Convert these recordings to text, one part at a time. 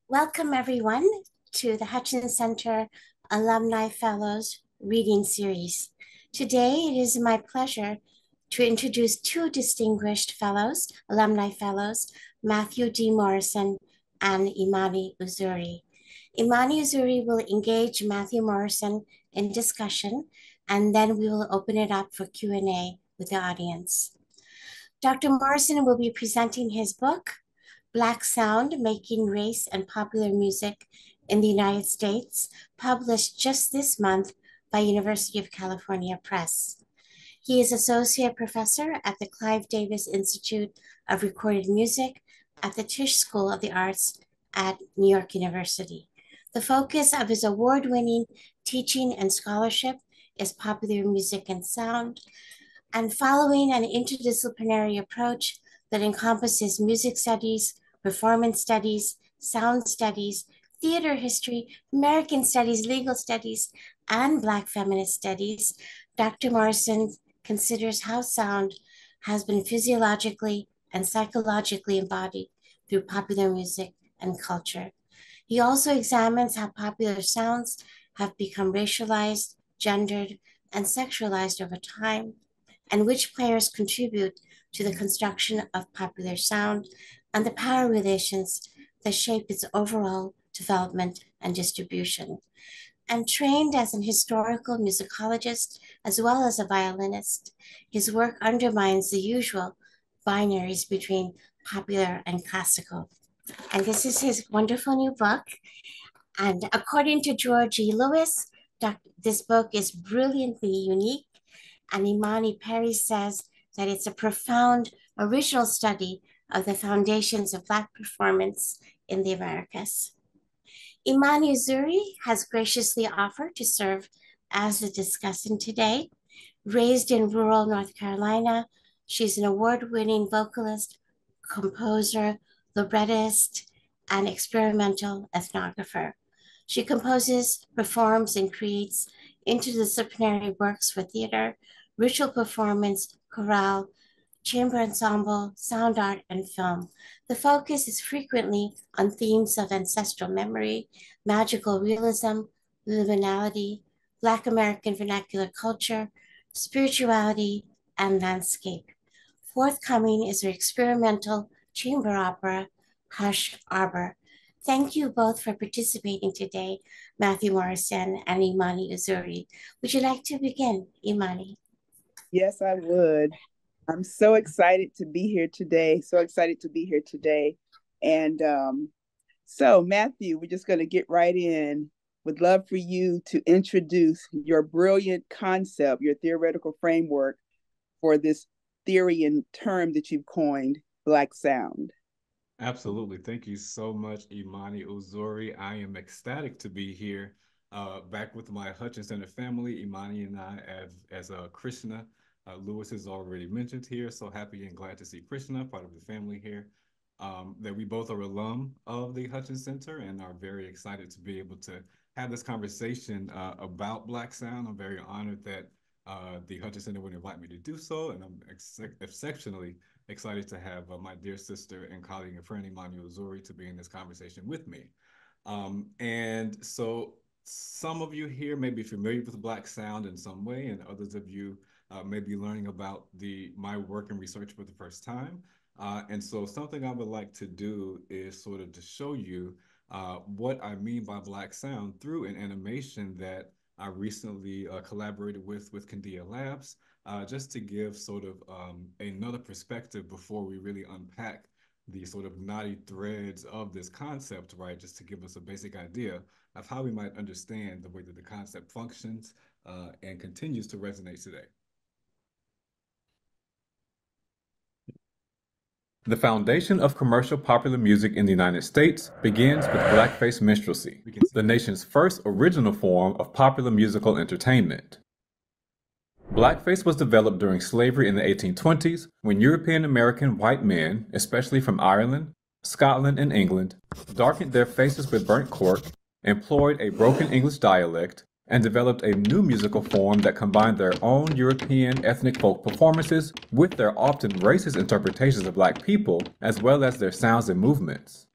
Welcome, everyone, to the Hutchins Center Alumni Fellows Reading Series. Today, it is my pleasure to introduce two distinguished fellows, alumni fellows, Matthew D. Morrison and Imani Uzuri. Imani Uzuri will engage Matthew Morrison in discussion, and then we will open it up for Q&A with the audience. Dr. Morrison will be presenting his book, Blacksound, Making Race and Popular Music in the United States, published just this month by University of California Press. He is Associate Professor at the Clive Davis Institute of Recorded Music at the Tisch School of the Arts at New York University. The focus of his award-winning teaching and scholarship is popular music and sound, and following an interdisciplinary approach that encompasses music studies, performance studies, sound studies, theater history, American studies, legal studies, and Black feminist studies, Dr. Morrison considers how sound has been physiologically and psychologically embodied through popular music and culture. He also examines how popular sounds have become racialized, gendered, and sexualized over time, and which players contribute to the construction of popular sound and the power relations that shape its overall development and distribution. And trained as an historical musicologist as well as a violinist, his work undermines the usual binaries between popular and classical. And this is his wonderful new book. And according to George E. Lewis, this book is brilliantly unique. And Imani Perry says that it's a profound, original study of the foundations of Black performance in the Americas. Imani Uzuri has graciously offered to serve as the discussant today. Raised in rural North Carolina, she's an award-winning vocalist, composer, librettist, and experimental ethnographer. She composes, performs, and creates interdisciplinary works for theater, ritual performance, chorale, chamber ensemble, sound art, and film. The focus is frequently on themes of ancestral memory, magical realism, liminality, Black American vernacular culture, spirituality, and landscape. Forthcoming is her experimental chamber opera, Hush Arbor. Thank you both for participating today, Matthew Morrison and Imani Uzuri. Would you like to begin, Imani? Yes, I would. I'm so excited to be here today. So excited to be here today. And so, Matthew, we're just going to get right in. Would love for you to introduce your brilliant concept, your theoretical framework for this theory and term that you've coined, Black Sound. Absolutely. Thank you so much, Imani Uzuri. I am ecstatic to be here, back with my Hutchinson family, Imani and I, as Krishna. Lewis has already mentioned here, so happy and glad to see Krishna, part of the family here. That we both are alum of the Hutchins Center and are very excited to be able to have this conversation about Black Sound. I'm very honored that the Hutchins Center would invite me to do so, and I'm exceptionally excited to have my dear sister and colleague and friend Imani Uzuri to be in this conversation with me. And so some of you here may be familiar with Black Sound in some way, and others of you may be learning about my work and research for the first time. And so something I would like to do is sort of to show you what I mean by Black Sound through an animation that I recently collaborated with Candia Labs, just to give sort of another perspective before we really unpack the sort of knotty threads of this concept, right? Just to give us a basic idea of how we might understand the way that the concept functions and continues to resonate today. The foundation of commercial popular music in the United States begins with blackface minstrelsy, the nation's first original form of popular musical entertainment. Blackface was developed during slavery in the 1820s when European American white men, especially from Ireland, Scotland, and England, darkened their faces with burnt cork, employed a broken English dialect, and developed a new musical form that combined their own European ethnic folk performances with their often racist interpretations of Black people, as well as their sounds and movements.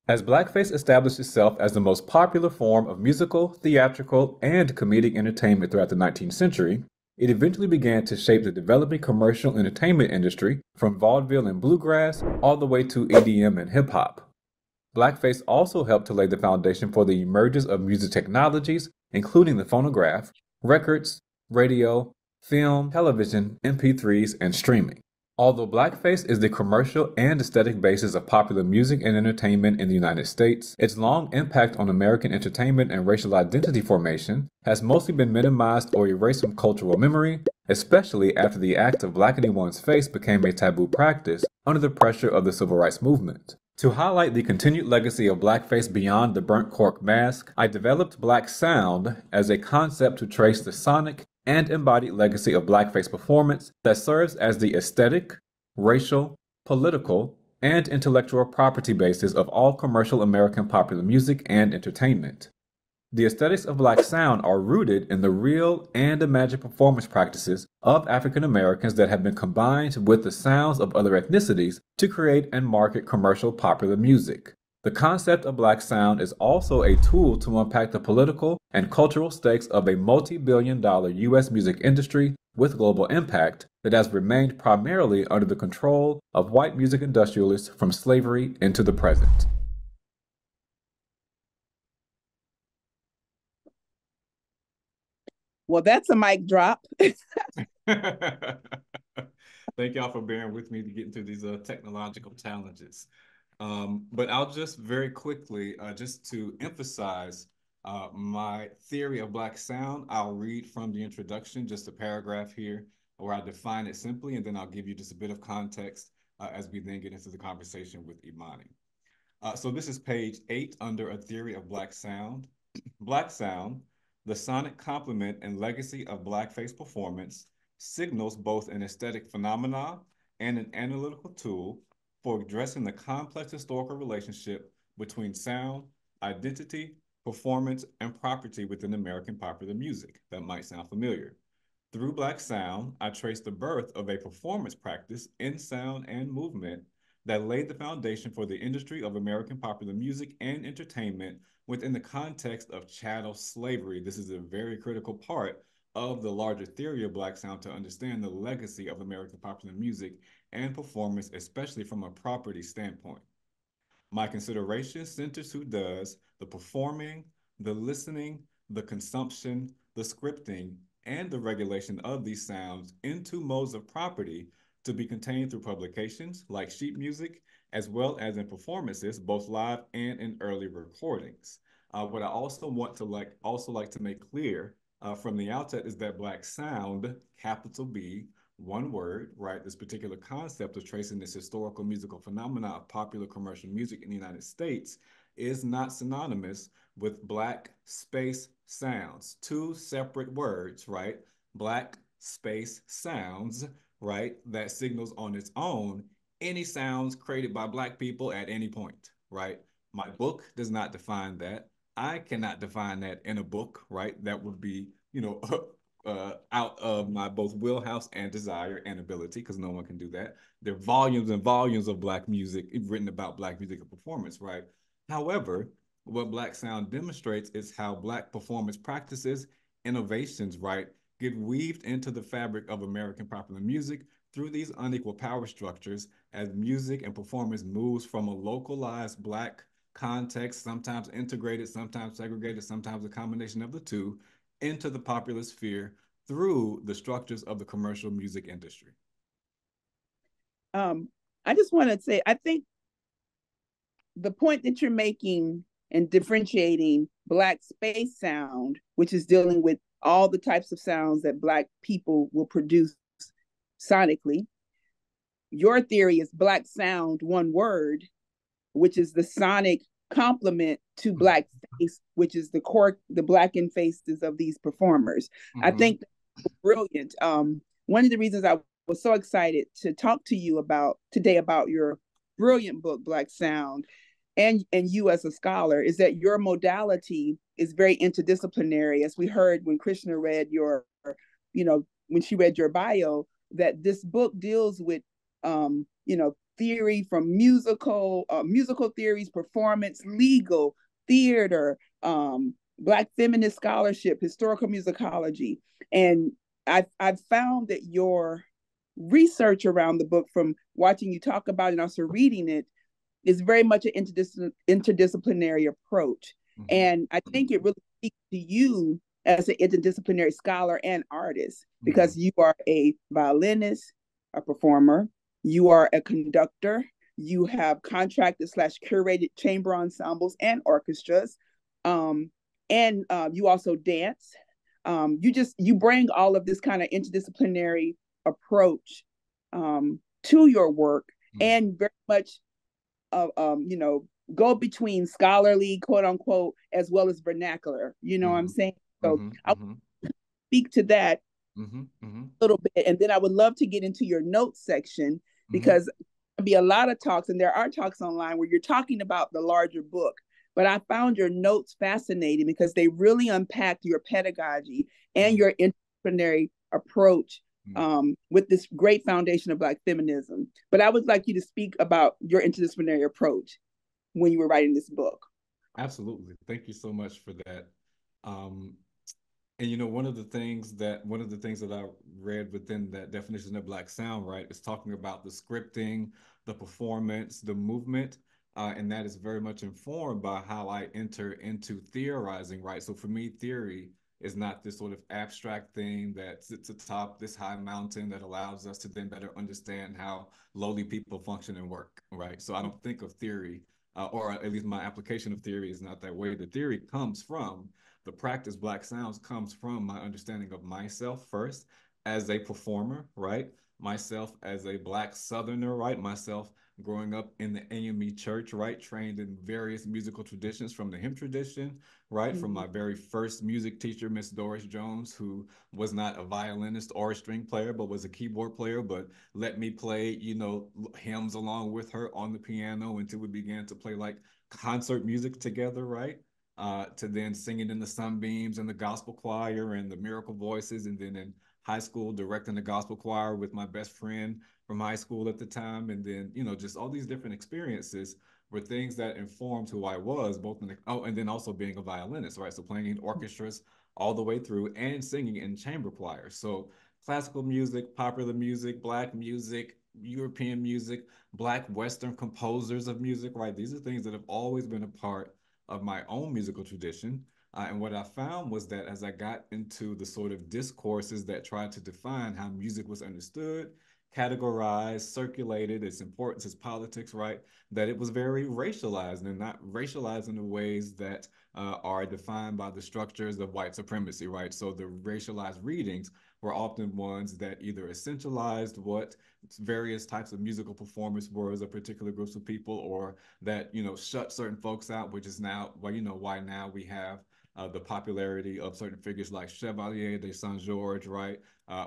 As blackface established itself as the most popular form of musical, theatrical, and comedic entertainment throughout the 19th century, it eventually began to shape the developing commercial entertainment industry from vaudeville and bluegrass all the way to EDM and hip hop. Blackface also helped to lay the foundation for the emergence of music technologies, including the phonograph, records, radio, film, television, MP3s, and streaming. Although blackface is the commercial and aesthetic basis of popular music and entertainment in the United States, its long impact on American entertainment and racial identity formation has mostly been minimized or erased from cultural memory, especially after the act of blackening one's face became a taboo practice under the pressure of the civil rights movement. To highlight the continued legacy of blackface beyond the burnt cork mask, I developed Blacksound as a concept to trace the sonic and embodied legacy of blackface performance that serves as the aesthetic, racial, political, and intellectual property basis of all commercial American popular music and entertainment. The aesthetics of Blacksound are rooted in the real and imagined performance practices of African Americans that have been combined with the sounds of other ethnicities to create and market commercial popular music. The concept of Blacksound is also a tool to unpack the political and cultural stakes of a multi-billion-dollar U.S. music industry with global impact that has remained primarily under the control of white music industrialists from slavery into the present. Well, that's a mic drop. Thank y'all for bearing with me to get into these technological challenges. But I'll just very quickly, just to emphasize my theory of Blacksound, I'll read from the introduction, just a paragraph here, where I define it simply, and then I'll give you just a bit of context as we then get into the conversation with Imani. So this is page 8 under a theory of Blacksound. Blacksound, the sonic complement and legacy of blackface performance, signals both an aesthetic phenomenon and an analytical tool for addressing the complex historical relationship between sound, identity, performance, and property within American popular music. That might sound familiar. Through Blacksound, I trace the birth of a performance practice in sound and movement that laid the foundation for the industry of American popular music and entertainment within the context of chattel slavery. This is a very critical part of the larger theory of Blacksound to understand the legacy of American popular music and performance, especially from a property standpoint. My consideration centers who does the performing, the listening, the consumption, the scripting, and the regulation of these sounds into modes of property to be contained through publications like sheet music, as well as in performances, both live and in early recordings. What I also want to like to make clear from the outset is that Blacksound, capital B, one word, right? This particular concept of tracing this historical musical phenomena of popular commercial music in the United States is not synonymous with black space sounds. Two separate words, right? Black space sounds, right? That signals on its own any sounds created by black people at any point, right? My book does not define that. I cannot define that in a book, right? That would be, out of my both wheelhouse and desire and ability, because no one can do that. There are volumes and volumes of black music written about black music and performance, right? However, what Blacksound demonstrates is how black performance practices, innovations, right, get weaved into the fabric of American popular music through these unequal power structures as music and performance moves from a localized black context, sometimes integrated, sometimes segregated, sometimes a combination of the two, into the popular sphere through the structures of the commercial music industry. I just want to say, I think the point that you're making and differentiating black space sound, which is dealing with all the types of sounds that black people will produce sonically. Your theory is black sound, one word, which is the sonic complement to black face, which is the blackened faces of these performers. I think that's brilliant. One of the reasons I was so excited to talk to you about today about your brilliant book, Blacksound, and you as a scholar, is that your modality is very interdisciplinary. As we heard when Krishna read your, when she read your bio, that this book deals with, theory, from musical theories, performance, legal, theater, Black feminist scholarship, historical musicology. And I've found that your research around the book, from watching you talk about it and also reading it, is very much an interdisciplinary approach. Mm-hmm. And I think it really speaks to you as an interdisciplinary scholar and artist, because you are a violinist, a performer, you are a conductor, you have contracted / curated chamber ensembles and orchestras, and you also dance. You bring all of this kind of interdisciplinary approach to your work, and very much go between scholarly, quote unquote, as well as vernacular. You know what I'm saying? So I'll speak to that a little bit, and then I would love to get into your notes section, because there'll be a lot of talks, and there are talks online where you're talking about the larger book. But I found your notes fascinating because they really unpack your pedagogy and your interdisciplinary approach with this great foundation of Black feminism. But I would like you to speak about your interdisciplinary approach when you were writing this book. Absolutely. Thank you so much for that. And one of the things that I read within that definition of Blacksound, right, is talking about the scripting, the performance, the movement, and that is very much informed by how I enter into theorizing, right? So for me, theory is not this sort of abstract thing that sits atop this high mountain that allows us to then better understand how lowly people function and work, right? So I don't think of theory, or at least my application of theory is not that way. The theory comes from the practice. Black Sounds comes from my understanding of myself first as a performer, right? Myself as a Black Southerner, right? Myself growing up in the AME church, right? Trained in various musical traditions, from the hymn tradition, right? From my very first music teacher, Miss Doris Jones, who was not a violinist or a string player, but was a keyboard player, but let me play, hymns along with her on the piano until we began to play like concert music together, right? To then singing in the Sunbeams and the gospel choir and the Miracle Voices, and then in high school directing the gospel choir with my best friend from high school at the time. And then, just all these different experiences were things that informed who I was, both and then also being a violinist, right? So playing in orchestras all the way through and singing in chamber choir. So classical music, popular music, Black music, European music, Black Western composers of music, right? These are things that have always been a part of my own musical tradition. And what I found was that as I got into the sort of discourses that tried to define how music was understood, categorized, circulated, its importance, its politics, right, that it was very racialized, and not racialized in the ways that are defined by the structures of white supremacy, right? So the racialized readings were often ones that either essentialized what various types of musical performance were as a particular groups of people, or that, shut certain folks out, which is now, well, why now we have the popularity of certain figures like Chevalier de Saint-Georges, right?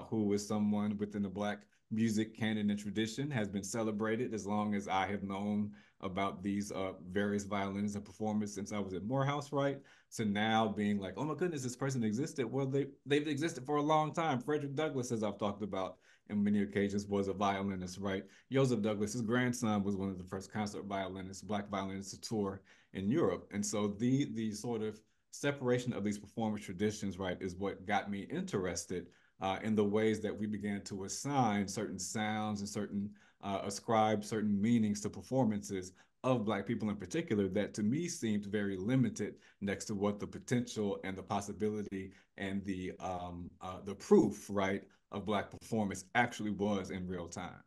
Who is someone within the Black music canon and tradition, has been celebrated as long as I have known about these various violinists and performers since I was at Morehouse, right? So now being like, oh my goodness, this person existed. Well, they've existed for a long time. Frederick Douglass, as I've talked about in many occasions, was a violinist, right? Joseph Douglas, his grandson, was one of the first concert violinists, Black violinists to tour in Europe. And so the sort of separation of these performance traditions, right, is what got me interested in the ways that we began to assign certain sounds and ascribe certain meanings to performances of Black people in particular, that to me seemed very limited next to what the potential and the possibility and the proof, right, of Black performance actually was in real time.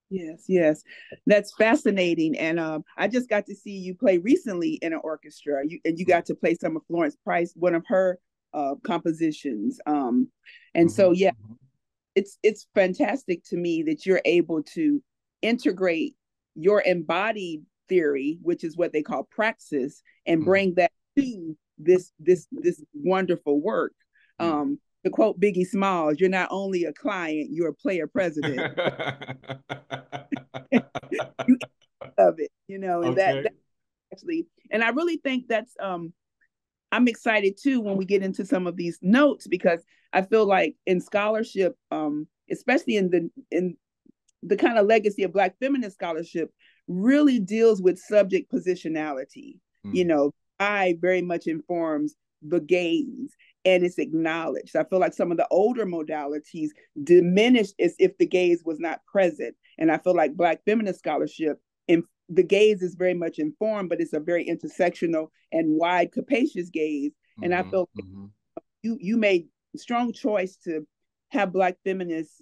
Yes, that's fascinating. And I just got to see you play recently in an orchestra, and you got to play some of Florence Price, one of her compositions. So yeah, it's fantastic to me that you're able to integrate your embodied theory, which is what they call praxis, and bring that to this wonderful work. To quote Biggie Smalls, you're not only a client, you're a player president. You love it, and okay. that actually, and I really think that's I'm excited too when we get into some of these notes, because I feel like in scholarship, especially in the kind of legacy of Black feminist scholarship really deals with subject positionality. You know, I very much informs the gaze and it's acknowledged. I feel like some of the older modalities diminished as if the gaze was not present. And I feel like Black feminist scholarship, in the gaze is very much informed, but it's a very intersectional and wide, capacious gaze. And I feel like you made strong choice to have Black feminist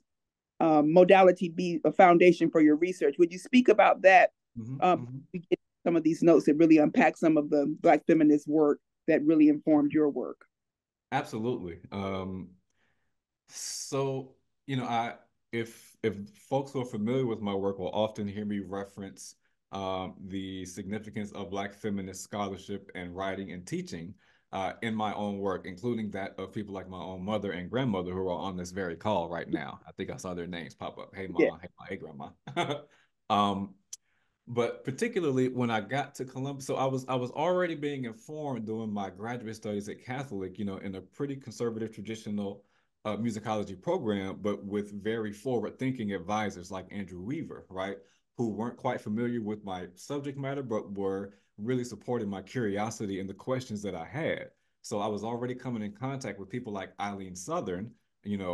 modality be a foundation for your research. Would you speak about that? We get some of these notes that really unpack some of the Black feminist work that really informed your work. Absolutely. So, if folks who are familiar with my work will often hear me reference the significance of Black feminist scholarship and writing and teaching in my own work, including that of people like my own mother and grandmother who are on this very call right now. I think I saw their names pop up. Hey, mama. Hey, hey, grandma. But particularly when I got to Columbia, so I was already being informed during my graduate studies at Catholic, in a pretty conservative traditional musicology program, but with very forward-thinking advisors like Andrew Weaver, right, who weren't quite familiar with my subject matter, but were really supporting my curiosity and the questions that I had. So I was already coming in contact with people like Eileen Southern,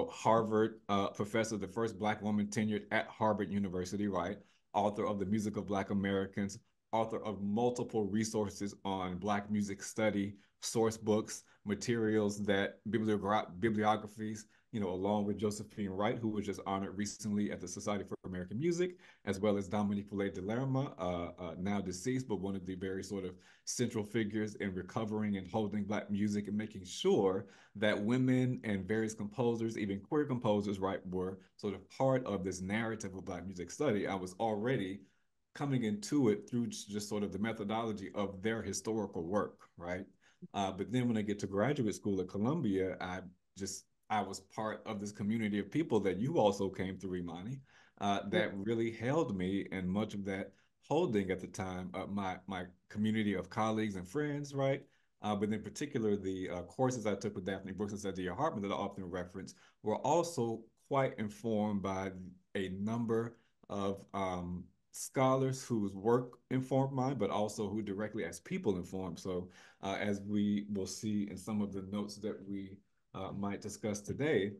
Harvard professor, the first Black woman tenured at Harvard University, right? Author of The Music of Black Americans, author of multiple resources on Black music study, source books, materials that bibliographies, along with Josephine Wright, who was just honored recently at the Society for American Music, as well as Dominique Poulet de Lerma, now deceased, but one of the very sort of central figures in recovering and holding Black music and making sure that women and various composers, even queer composers, right, were sort of part of this narrative of Black music study. I was already coming into it through just sort of the methodology of their historical work, right? But then when I get to graduate school at Columbia, I was part of this community of people that you also came through, Imani, that really held me, and much of that holding at the time, my community of colleagues and friends, right? But in particular, the courses I took with Daphne Brooks and Sadia Hartman that I often reference were also quite informed by a number of scholars whose work informed mine, but also who directly as people informed. So as we will see in some of the notes that we might discuss today,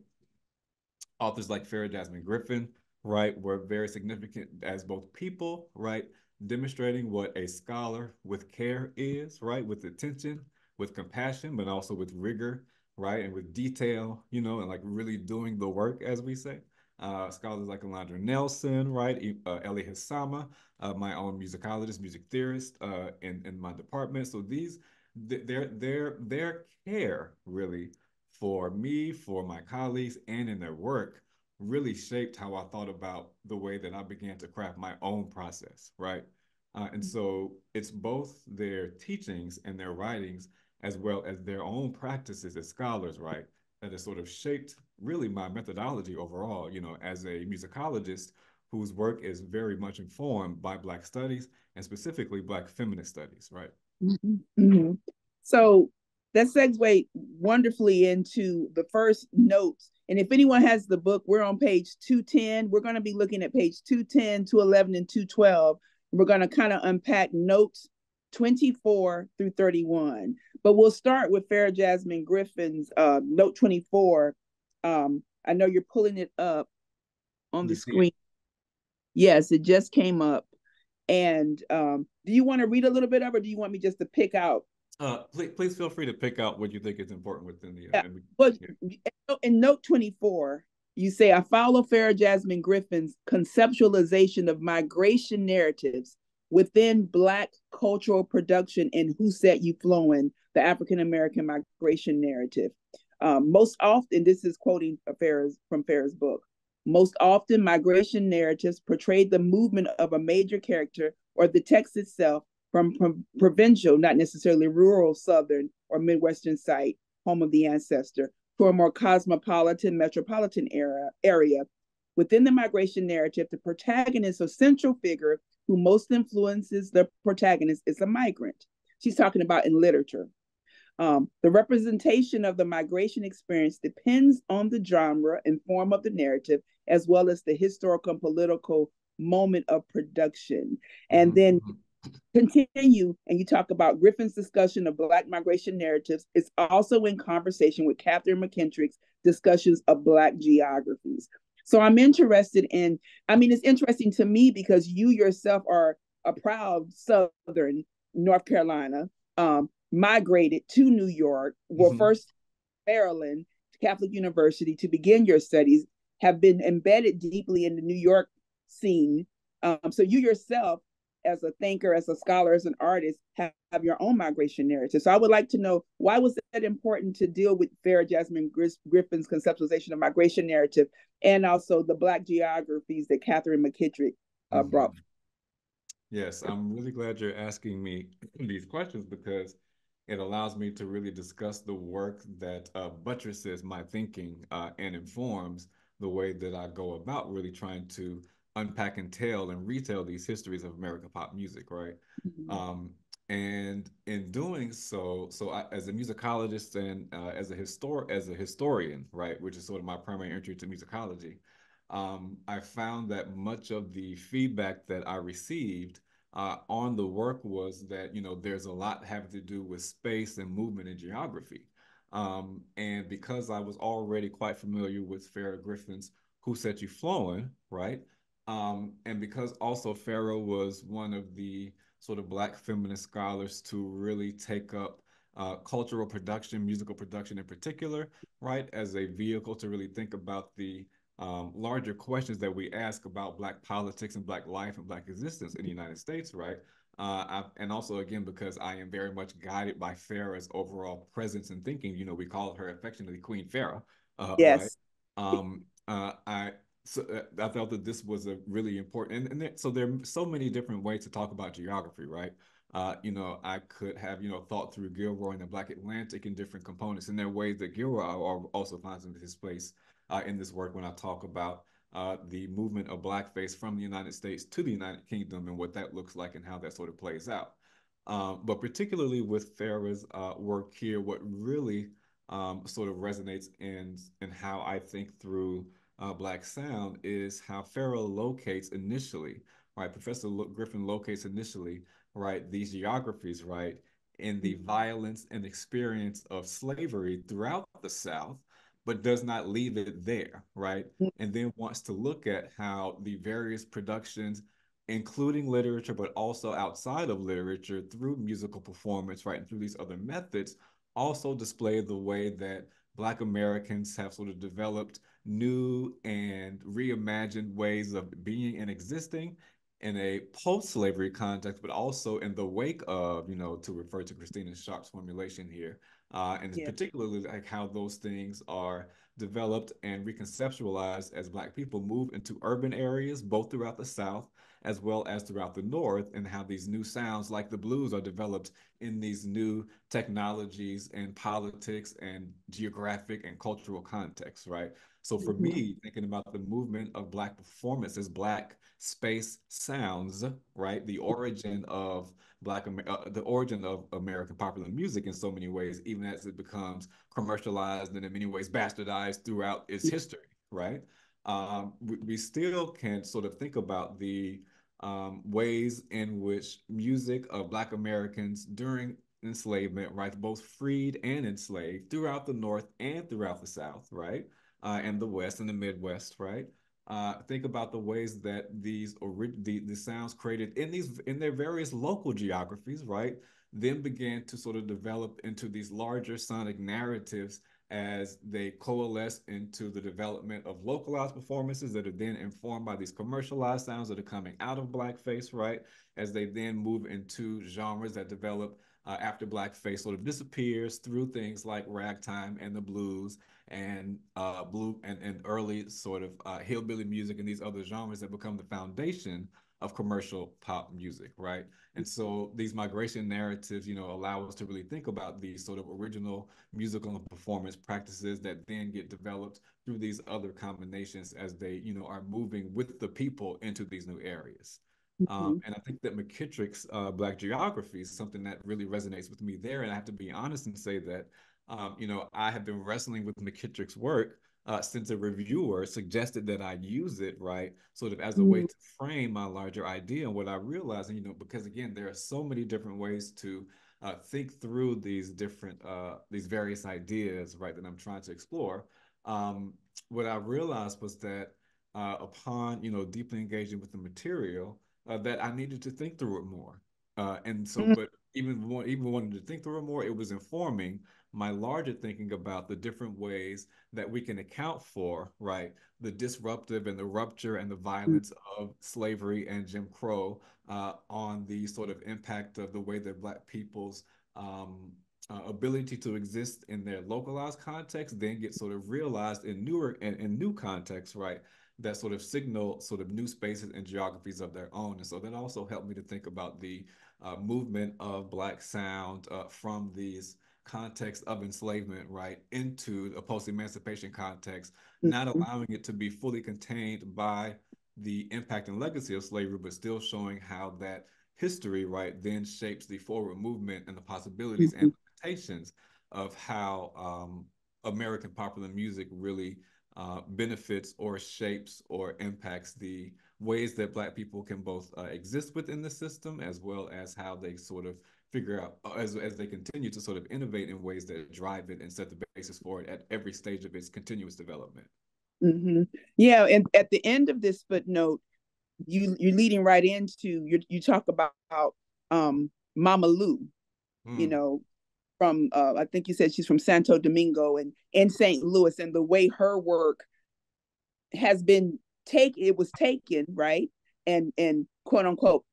authors like Farah Jasmine Griffin, right, were very significant as both people, right, demonstrating what a scholar with care is, right, with attention, with compassion, but also with rigor, right, and with detail, and like really doing the work, as we say. Scholars like Alondra Nelson, right, Ellie Hassama, my own musicologist, music theorist in my department. So their care really for me, for my colleagues, and in their work really shaped how I thought about the way that I began to craft my own process, right? And so it's both their teachings and their writings, as well as their own practices as scholars, right, that has sort of shaped really my methodology overall, as a musicologist whose work is very much informed by Black studies and specifically Black feminist studies, right? So that segues wonderfully into the first notes. And if anyone has the book, we're on page 210. We're going to be looking at page 210, 211, and 212. We're going to kind of unpack notes 24 through 31. But we'll start with Farah Jasmine Griffin's note 24. I know you're pulling it up on the screen. Yes, it just came up. And do you want to read a little bit of it, or do you want me just to pick out? Please feel free to pick out what you think is important within the. In note 24, you say, I follow Farah Jasmine Griffin's conceptualization of migration narratives within Black cultural production in Who Set You Flowing, the African American migration narrative. Most often, this is quoting from Farah's book, most often migration narratives portray the movement of a major character or the text itself from provincial, not necessarily rural, southern, or Midwestern site, home of the ancestor, to a more cosmopolitan, metropolitan area. Within the migration narrative, the protagonist or central figure who most influences the protagonist is a migrant. She's talking about in literature. The representation of the migration experience depends on the genre and form of the narrative, as well as the historical and political moment of production. And then Mm-hmm. continue and you talk about Griffin's discussion of Black migration narratives. It's also in conversation with Catherine McKittrick's discussions of Black geographies. So I'm interested in, I mean, it's interesting to me because you yourself are a proud Southern North Carolina, migrated to New York, were Mm-hmm. first Maryland Catholic University to begin your studies, have been embedded deeply in the New York scene. So you yourself, as a thinker, as a scholar, as an artist, have your own migration narrative. So I would like to know, why was that important to deal with Farah Jasmine Griffin's conceptualization of migration narrative, and also the Black geographies that Catherine McKittrick brought? Mm-hmm. Yes, I'm really glad you're asking me these questions because it allows me to really discuss the work that buttresses my thinking and informs the way that I go about really trying to unpack and tell and retell these histories of American pop music, right? Mhm. Um, and in doing so, as a musicologist and as a historian, right, which is sort of my primary entry to musicology, I found that much of the feedback that I received on the work was that, there's a lot having to do with space and movement and geography. And because I was already quite familiar with Farrah Griffin's Who Set You Flowing, right? And because also Farrah was one of the sort of Black feminist scholars to really take up cultural production, musical production in particular, right, as a vehicle to really think about the larger questions that we ask about Black politics and Black life and Black existence in the United States, right? And also, again, because I am very much guided by Farrah's overall presence and thinking, we call her affectionately Queen Farrah, right? Yes. I I felt that this was a really important, so there are so many different ways to talk about geography, right? I could have, thought through Gilroy and the Black Atlantic and different components, and there are ways that Gilroy also finds his place in this work when I talk about the movement of blackface from the United States to the United Kingdom and what that looks like and how that sort of plays out. But particularly with Farah's work here, what really sort of resonates in how I think through Blacksound is how Farah locates initially, right? Griffin locates initially, right, these geographies, right, in the violence and experience of slavery throughout the South, but does not leave it there, right? And then wants to look at how the various productions, including literature, but also outside of literature, through musical performance, right, and through these other methods, also display the way that Black Americans have sort of developed new and reimagined ways of being and existing in a post-slavery context, but also in the wake of, to refer to Christina Sharp's formulation here, and it's Yeah. particularly like how those things are developed and reconceptualized as Black people move into urban areas, both throughout the South as well as throughout the North, and how these new sounds like the blues are developed in these new technologies and politics and geographic and cultural contexts, right? So for Mhm. me, thinking about the movement of Black performance as Black space sounds, right? The origin of American popular music in so many ways, even as it becomes commercialized and in many ways bastardized throughout its history, right? We still can sort of think about the ways in which music of Black Americans during enslavement, right, both freed and enslaved throughout the North and throughout the South, right, and the West and the Midwest, right. Think about the ways that the sounds created in their various local geographies, right, then began to sort of develop into these larger sonic narratives as they coalesce into the development of localized performances that are then informed by these commercialized sounds that are coming out of blackface, right? As they then move into genres that develop after blackface sort of disappears through things like ragtime and the blues and and early sort of hillbilly music and these other genres that become the foundation of commercial pop music, right? And so these migration narratives, allow us to really think about these sort of original musical and performance practices that then get developed through these other combinations as they, are moving with the people into these new areas. Mhm. And I think that McKittrick's Black geography is something that really resonates with me there. And I have to be honest and say that, I have been wrestling with McKittrick's work since a reviewer suggested that I use it, right, sort of as a way Mhm. to frame my larger idea. And what I realized, and, because again, there are so many different ways to think through these various ideas, right, that I'm trying to explore. What I realized was that upon, deeply engaging with the material, that I needed to think through it more. And so, Mhm. but even wanting to think through it more, it was informing my larger thinking about the different ways that we can account for, right, the disruptive and the rupture and the violence of slavery and Jim Crow on the sort of impact of the way that Black people's ability to exist in their localized context then get sort of realized in newer and new contexts, right? That sort of signal sort of new spaces and geographies of their own. And so that also helped me to think about the movement of Black sound from these contexts of enslavement, right, into a post-emancipation context, not Mhm. allowing it to be fully contained by the impact and legacy of slavery, but still showing how that history, right, then shapes the forward movement and the possibilities and Mhm. limitations of how American popular music really benefits or shapes or impacts the ways that Black people can both exist within the system, as well as how they sort of figure out, as they continue to sort of innovate in ways that drive it and set the basis for it at every stage of its continuous development. Mhm. Yeah, and at the end of this footnote, you're leading right into you talk about um Mama Lou, you Mm, know, from I think you said she's from Santo Domingo and in St. Louis, and the way her work has been it was taken, right, and quote unquote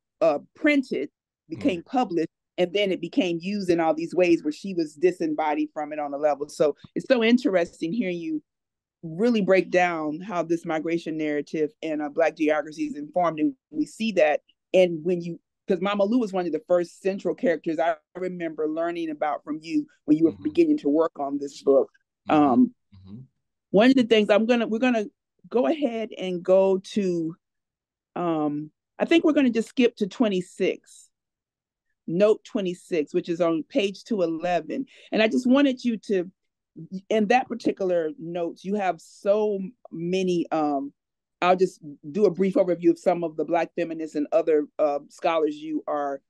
printed, mm, became published, and then it became used in all these ways where she was disembodied from it on a level. So it's so interesting hearing you really break down how this migration narrative and Black geography is informed. And we see that. And when you, because Mama Lou was one of the first central characters I remember learning about from you when you were mm-hmm, beginning to work on this book. mm-hmm, Um, mm-hmm, one of the things we're gonna go ahead and go to. Um, I think we're gonna just skip to 26, note 26, which is on page 211. And I just wanted you to, in that particular notes, you have so many. I'll just do a brief overview of some of the Black feminists and other scholars you are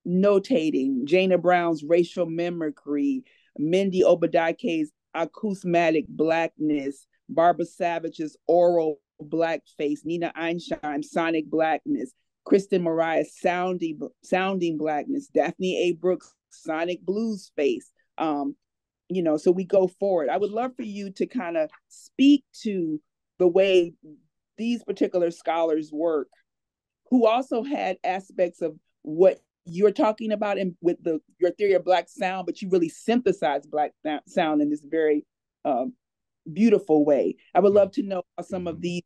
notating. Jana Brown's racial mimicry, Mindy Obadiah's acousmatic blackness, Barbara Savage's oral blackface, Nina Einstein's sonic blackness, Kristen Mariah's sounding blackness, Daphne A. Brooks' sonic blues face. So we go forward. I would love for you to kind of speak to the way these particular scholars work, who also had aspects of what you're talking about in with your theory of Black sound, but you really synthesize Black sound in this very beautiful way. I would love to know how some mm-hmm. of these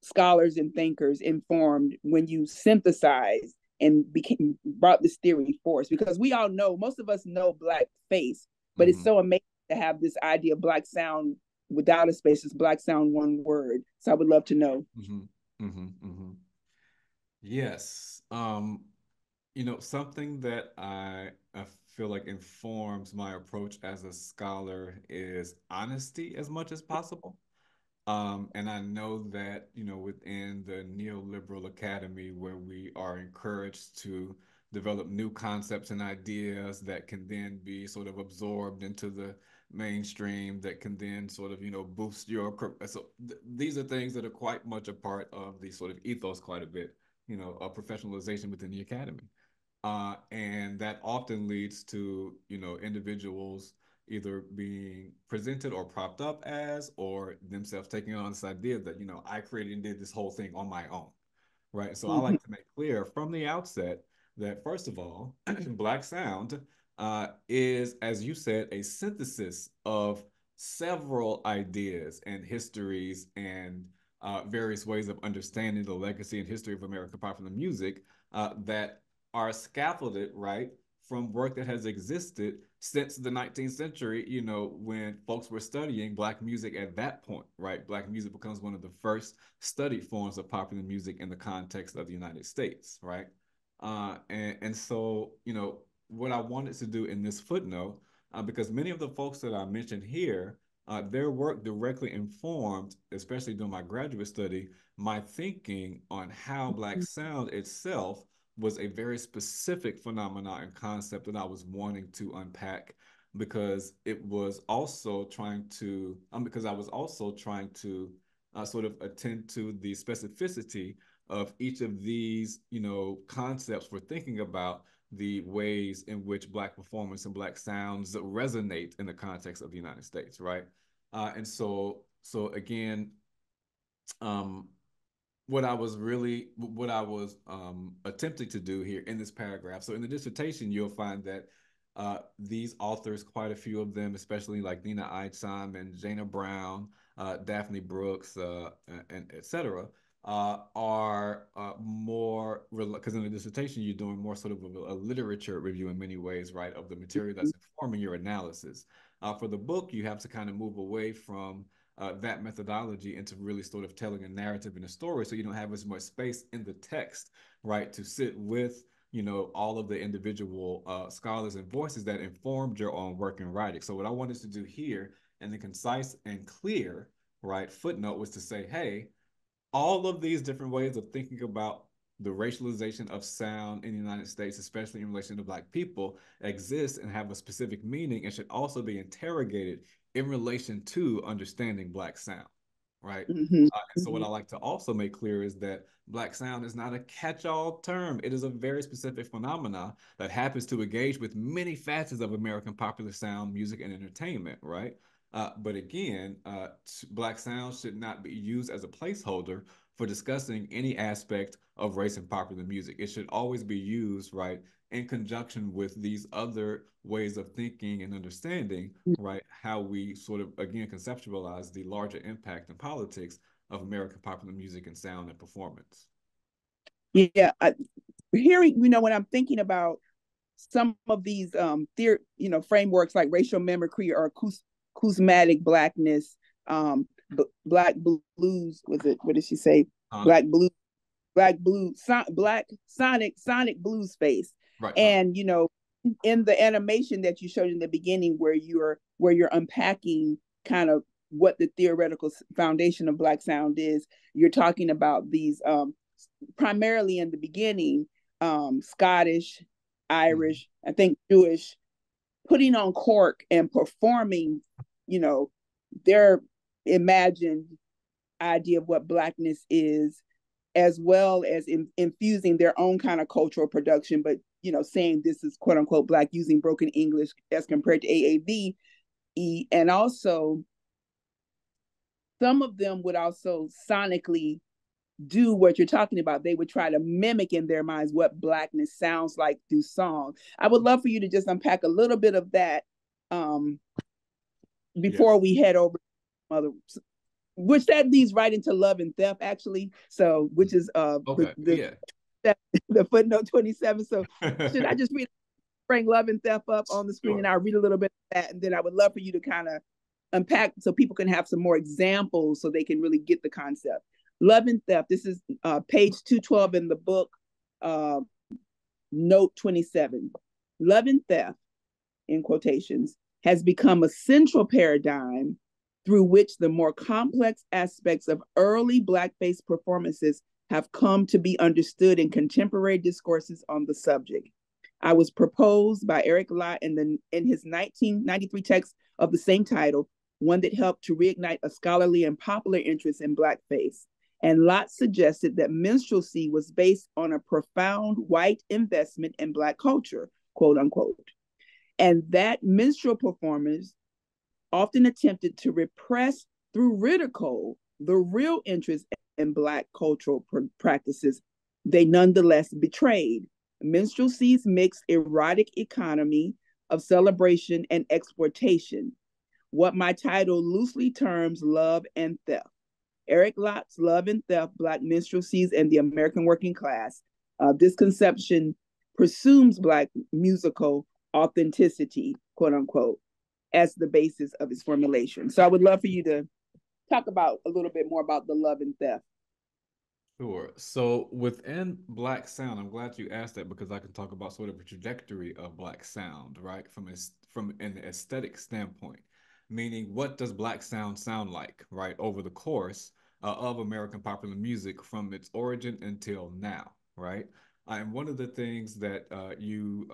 scholars and thinkers informed when you synthesize and brought this theory forth, because we all know, most of us know Black face, but it's Mm-hmm. so amazing to have this idea of Black sound without a space. It's Black sound, one word. So I would love to know. Mm-hmm. Mm-hmm. Mm-hmm. Yes. Something that I feel like informs my approach as a scholar is honesty as much as possible. And I know that, within the neoliberal academy, where we are encouraged to develop new concepts and ideas that can then be sort of absorbed into the mainstream, that can then sort of, boost your. So these are things that are quite much a part of the sort of ethos, quite a bit, of professionalization within the academy. And that often leads to, individuals either being presented or propped up as, or themselves taking on this idea that, I created and did this whole thing on my own, right? So I Mhm. like to make clear from the outset that, first of all, Black Sound is, as you said, a synthesis of several ideas and histories and various ways of understanding the legacy and history of American popular music that are scaffolded, right, from work that has existed since the 19th century, when folks were studying Black music at that point, right? Black music becomes one of the first studied forms of popular music in the context of the United States, right? And so, what I wanted to do in this footnote, because many of the folks that I mentioned here, their work directly informed, especially during my graduate study, my thinking on how Black sound itself was a very specific phenomenon and concept that I was wanting to unpack because it was also trying to, because I was also trying to sort of attend to the specificity of each of these, concepts for thinking about the ways in which Black performance and Black sounds resonate in the context of the United States, right? And so again, um, what I was attempting to do here in this paragraph. So in the dissertation, you'll find that these authors, quite a few of them, especially like Nina Eidsheim and Jana Brown, Daphne Brooks, and etc., are more, because in the dissertation, you're doing more sort of a literature review in many ways, right, of the material that's informing your analysis. For the book, you have to kind of move away from that methodology into really sort of telling a narrative and a story, so you don't have as much space in the text, right, to sit with all of the individual scholars and voices that informed your own work and writing. So what I wanted to do here in the concise and clear, right, footnote was to say, hey, all of these different ways of thinking about the racialization of sound in the United States, especially in relation to Black people, exist and have a specific meaning and should also be interrogated in relation to understanding Black sound, right? And so what I like to also make clear is that Black sound is not a catch-all term. It is a very specific phenomena that happens to engage with many facets of American popular sound, music, and entertainment, right? But again, Black sound should not be used as a placeholder for discussing any aspect of race and popular music. It should always be used, right, in conjunction with these other ways of thinking and understanding, right, how we sort of, again, conceptualize the larger impact in politics of American popular music and sound and performance. Yeah, hearing, when I'm thinking about some of these frameworks like racial mimicry or acousmatic Blackness, Black blues, what did she say? Black sonic blues space. Right. And in the animation that you showed in the beginning, where you're unpacking kind of what the theoretical foundation of Black sound is, you're talking about these primarily in the beginning, Scottish, Irish, I think Jewish, putting on cork and performing, their imagined idea of what Blackness is, as well as infusing their own kind of cultural production, but saying this is quote unquote Black using broken English as compared to AAVE. And also some of them would also sonically do what you're talking about. They would try to mimic in their minds what Blackness sounds like through song. I would love for you to just unpack a little bit of that before we head over to other, which that leads right into Love and Theft, actually. So, which is the footnote 27. So should I just bring Love and Theft up on the screen, and I'll read a little bit of that, and then I would love for you to kind of unpack so people can have some more examples so they can really get the concept. Love and Theft, this is page 212 in the book, note 27. Love and theft, in quotations, has become a central paradigm through which the more complex aspects of early Blackface performances have come to be understood in contemporary discourses on the subject. I was proposed by Eric Lott in his 1993 text of the same title, one that helped to reignite a scholarly and popular interest in Blackface. And Lott suggested that minstrelsy was based on a profound white investment in Black culture, quote unquote. And that minstrel performers often attempted to repress through ridicule the real interest in Black cultural practices they nonetheless betrayed. Minstrelsy's mixed erotic economy of celebration and exploitation, what my title loosely terms Love and Theft. Eric Lott's Love and Theft, Black Minstrelsies and the American Working Class. This conception presumes Black musical authenticity, quote unquote, as the basis of its formulation. So I would love for you to talk about a little bit more about the love and theft. Sure. So within Black Sound, I'm glad you asked that because I can talk about sort of a trajectory of Black Sound, right? From an aesthetic standpoint, meaning what does Black sound like, right, over the course of American popular music from its origin until now, right? And one of the things that you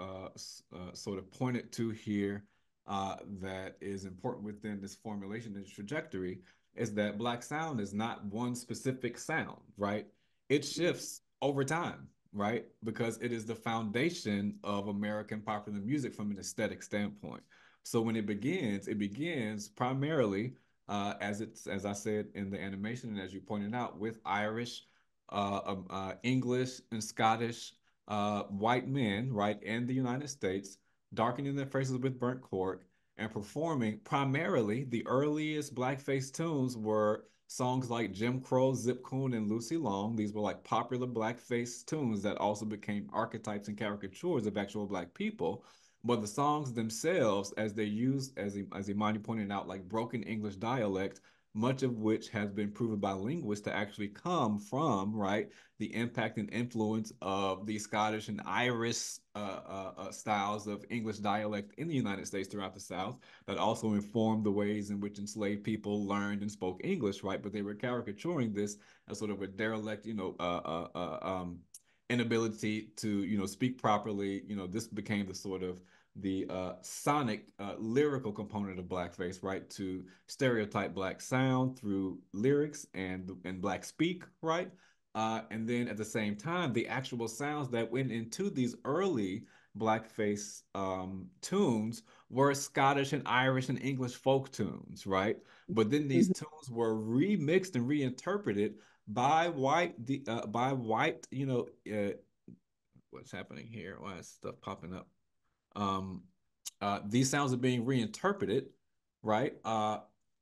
sort of pointed to here that is important within this formulation and trajectory is that Black sound is not one specific sound, right? It shifts over time, right? Because it is the foundation of American popular music from an aesthetic standpoint. So when it begins primarily, as I said in the animation, and as you pointed out, with Irish, English, and Scottish white men, right, in the United States, darkening their faces with burnt cork and performing primarily the earliest blackface tunes were songs like Jim Crow, Zip Coon, and Lucy Long. These were like popular blackface tunes that also became archetypes and caricatures of actual Black people. But the songs themselves, as they used, as Imani pointed out, like broken English dialect, much of which has been proven by linguists to actually come from, right, the impact and influence of the Scottish and Irish styles of English dialect in the United States throughout the South that also informed the ways in which enslaved people learned and spoke English, right? But they were caricaturing this as sort of a derelict, inability to, speak properly. This became the sort of the sonic lyrical component of blackface, right? To stereotype Black sound through lyrics and Black speak, right? And then at the same time, the actual sounds that went into these early blackface tunes were Scottish and Irish and English folk tunes, right? But then these Mhm. tunes were remixed and reinterpreted by white, what's happening here? Why is stuff popping up? Um, these sounds are being reinterpreted, right?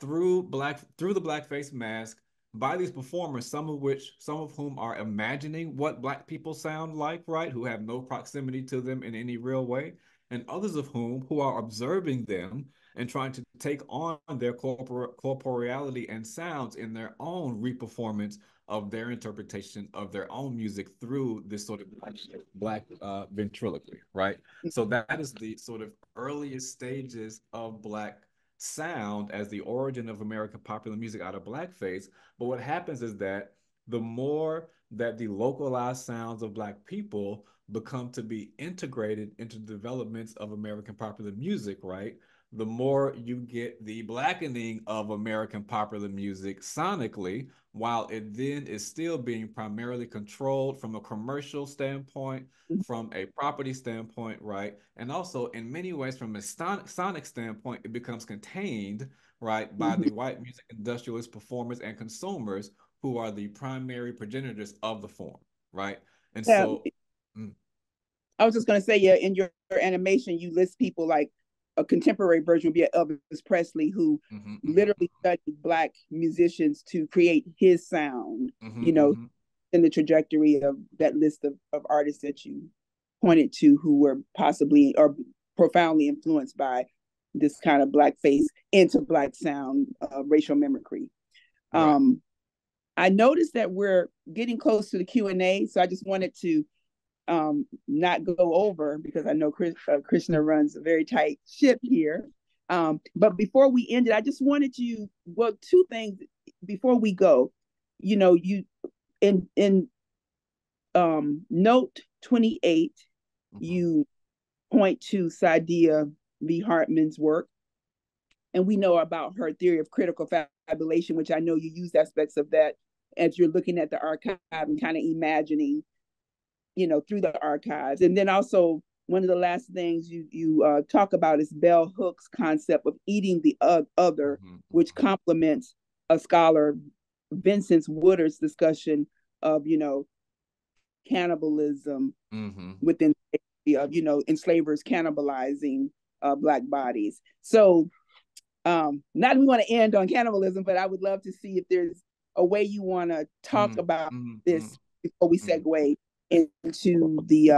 Through the blackface mask by these performers, some of whom are imagining what Black people sound like, right? Who have no proximity to them in any real way, and others of whom who are observing them and trying to take on their corporeality and sounds in their own reperformance of their interpretation of their own music through this sort of Black ventriloquy, right? So that is the sort of earliest stages of Black sound as the origin of American popular music out of blackface. But what happens is that the more that the localized sounds of Black people become to be integrated into the developments of American popular music, right? The more you get the blackening of American popular music sonically, while it then is still being primarily controlled from a commercial standpoint, from a property standpoint, right? And also, in many ways, from a sonic standpoint, it becomes contained, right, by Mhm. the white music industrialists, performers, and consumers who are the primary progenitors of the form, right? And Yeah, so, mm, I was just going to say, yeah, in your animation, you list people like a contemporary version would be Elvis Presley, who mhm, mhm, literally studied Black musicians to create his sound, mhm, you know, mhm, in the trajectory of that list of artists that you pointed to who were possibly or profoundly influenced by this kind of blackface into Black sound, racial mimicry. right. Um, I noticed that we're getting close to the Q&A, so I just wanted to not go over because I know Krishna runs a very tight ship here. But before we end it, I just wanted you, well, two things before we go. You in note 28, Mhm, you point to Saidiya V. Hartman's work, and we know about her theory of critical fabulation, which I know you use aspects of that as you're looking at the archive and kind of imagining, through the archives. And then also one of the last things you talk about is Bell Hooks' concept of eating the other, mhm, which mhm, complements a scholar Vincent Woodard's discussion of cannibalism mhm. within enslavers cannibalizing Black bodies. So not we want to end on cannibalism, but I would love to see if there's a way you want to talk Mm, about mm, mm, this before we mm. segue into the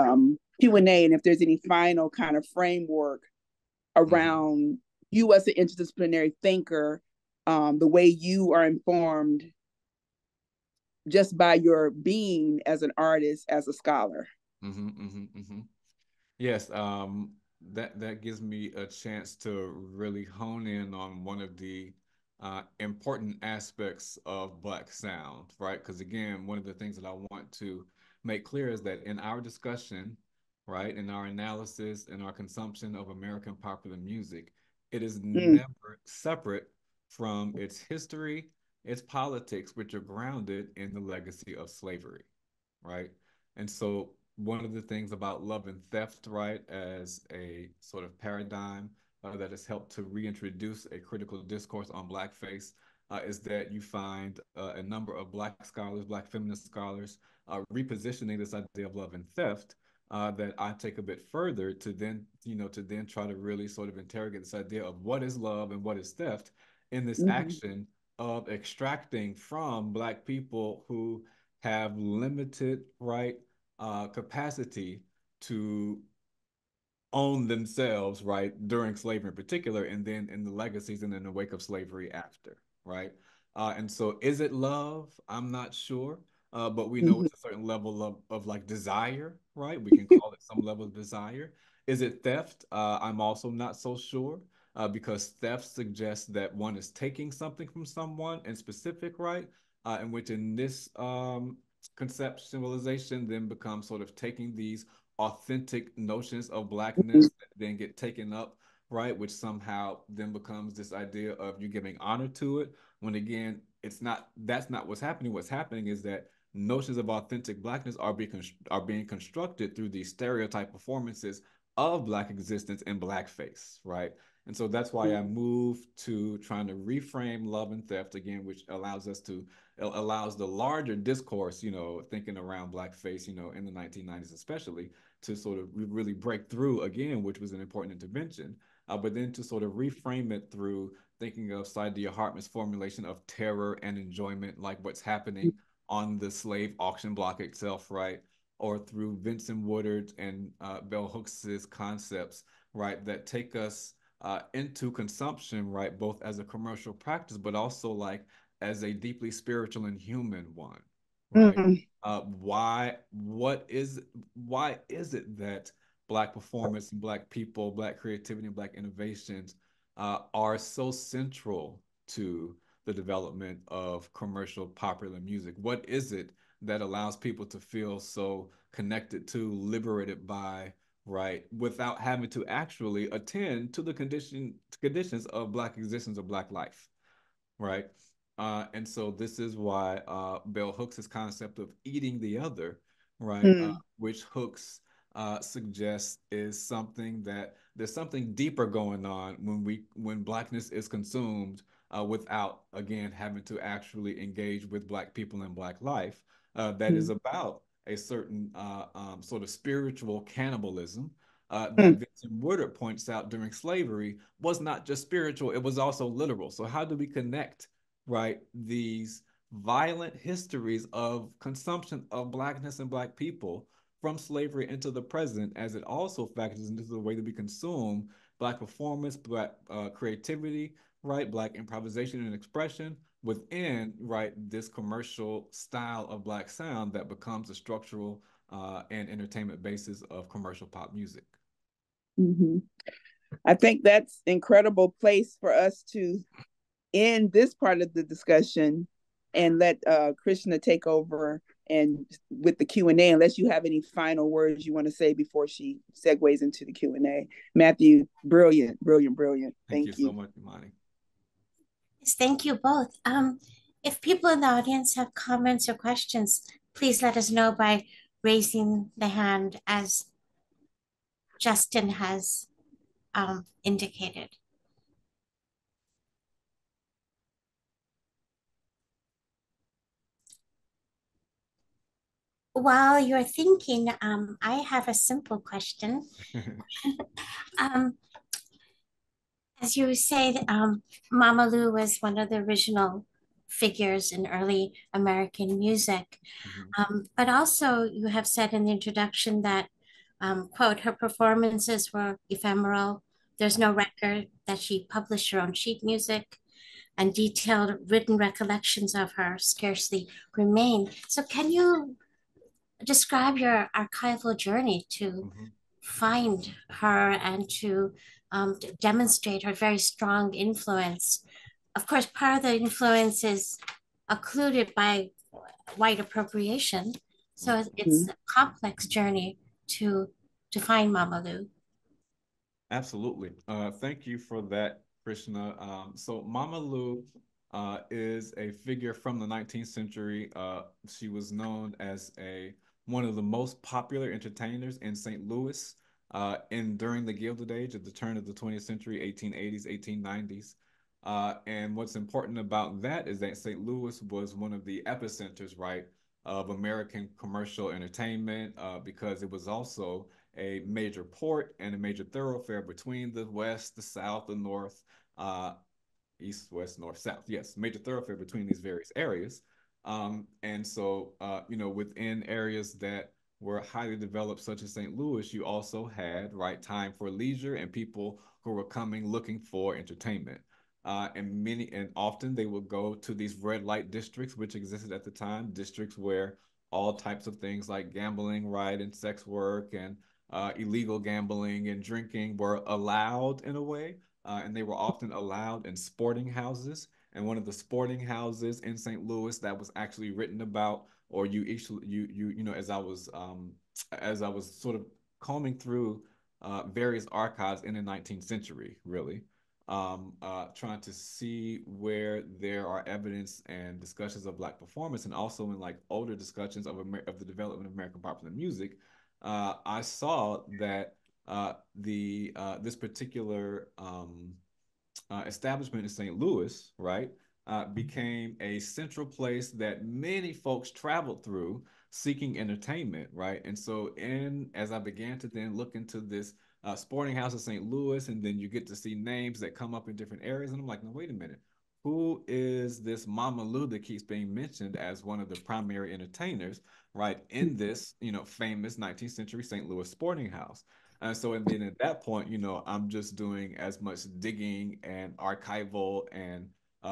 Q&A, and if there's any final kind of framework around you as an interdisciplinary thinker, the way you are informed just by your being as an artist, as a scholar. Yes, that gives me a chance to really hone in on one of the important aspects of Blacksound, right? Because again, one of the things that I want to make clear is that in our discussion, right, in our analysis, in our consumption of American popular music, it is never separate from its history, its politics, which are grounded in the legacy of slavery, right? And so one of the things about love and theft, right, as a sort of paradigm that has helped to reintroduce a critical discourse on blackface is that you find a number of black scholars, black feminist scholars, repositioning this idea of love and theft that I take a bit further to then, to then try to really sort of interrogate this idea of what is love and what is theft in this action of extracting from black people who have limited, right, capacity to own themselves, right, during slavery in particular, and then in the legacies and in the wake of slavery after, right? And so is it love? I'm not sure. But we know it's a certain level of like desire, right? We can call it some level of desire. Is it theft? I'm also not so sure because theft suggests that one is taking something from someone in specific, right? In which in this conceptualization then becomes sort of taking these authentic notions of blackness that then get taken up, right? Which somehow then becomes this idea of you giving honor to it. When again, that's not what's happening. What's happening is that notions of authentic blackness are being constructed through these stereotype performances of black existence in blackface, right? And so that's why I moved to trying to reframe love and theft again, which allows the larger discourse, thinking around blackface, in the 1990s especially, to sort of really break through again, which was an important intervention, but then to sort of reframe it through thinking of Saidiya Hartman's formulation of terror and enjoyment, like what's happening on the slave auction block itself, right? Or through Vincent Woodard and Bell Hooks's concepts, right, that take us into consumption, right, both as a commercial practice, but also like as a deeply spiritual and human one, right? Why is it that Black performance and Black people, Black creativity, and Black innovations are so central to the development of commercial popular music? What is it that allows people to feel so connected to, liberated by, right, without having to actually attend to the conditions of Black existence or Black life, right? And so this is why Bell Hooks' concept of eating the other, right, which Hooks suggests is something that there's something deeper going on when Blackness is consumed without, again, having to actually engage with Black people and Black life. That is about a certain sort of spiritual cannibalism that Vincent Woodard points out during slavery was not just spiritual, it was also literal. So how do we connect, right, these violent histories of consumption of Blackness and Black people from slavery into the present, as it also factors into the way that we consume Black performance, Black creativity, right, Black improvisation and expression within, right, this commercial style of Black sound that becomes a structural and entertainment basis of commercial pop music. I think that's an incredible place for us to end this part of the discussion and let Krishna take over and with the Q&A, unless you have any final words you want to say before she segues into the Q&A. Matthew, brilliant. Thank you so much, Imani. Yes, thank you both. If people in the audience have comments or questions, please let us know by raising the hand as Justin has indicated. While you're thinking, I have a simple question. As you say, Mama Lou was one of the original figures in early American music. But also you have said in the introduction that Quote, her performances were ephemeral. There's no record that she published her own sheet music, and detailed written recollections of her scarcely remain. So, can you describe your archival journey to Mhm. find her and to demonstrate her very strong influence? Of course, part of the influence is occluded by white appropriation. So it's Mhm. a complex journey to find Mama Lou. Absolutely. Thank you for that, Krishna. So Mama Lu is a figure from the 19th century. She was known as one of the most popular entertainers in St. Louis in during the Gilded Age at the turn of the 20th century, 1880s, 1890s. And what's important about that is that St. Louis was one of the epicenters, right, of American commercial entertainment because it was also a major port and a major thoroughfare between the west, the south, the north, uh, east, west, north, south. Yes, major thoroughfare between these various areas. And so, within areas that were highly developed, such as St. Louis, you also had right time for leisure and people who were coming looking for entertainment. And often they would go to these red light districts, which existed at the time, districts where all types of things like gambling, right, and sex work and illegal gambling and drinking were allowed in a way, and they were often allowed in sporting houses. And one of the sporting houses in St. Louis that was actually written about, or as I was sort of combing through various archives in the 19th century, really, trying to see where there are evidence and discussions of Black performance, and also in like older discussions of the development of American popular music. I saw that the this particular establishment in St. Louis, right, became a central place that many folks traveled through seeking entertainment, right? And so, as I began to then look into this sporting house in St. Louis, and then you get to see names that come up in different areas, and I'm like, no, wait a minute. Who is this Mama Lou that keeps being mentioned as one of the primary entertainers, right, in this, famous 19th century St. Louis sporting house? And then at that point, I'm just doing as much digging and archival and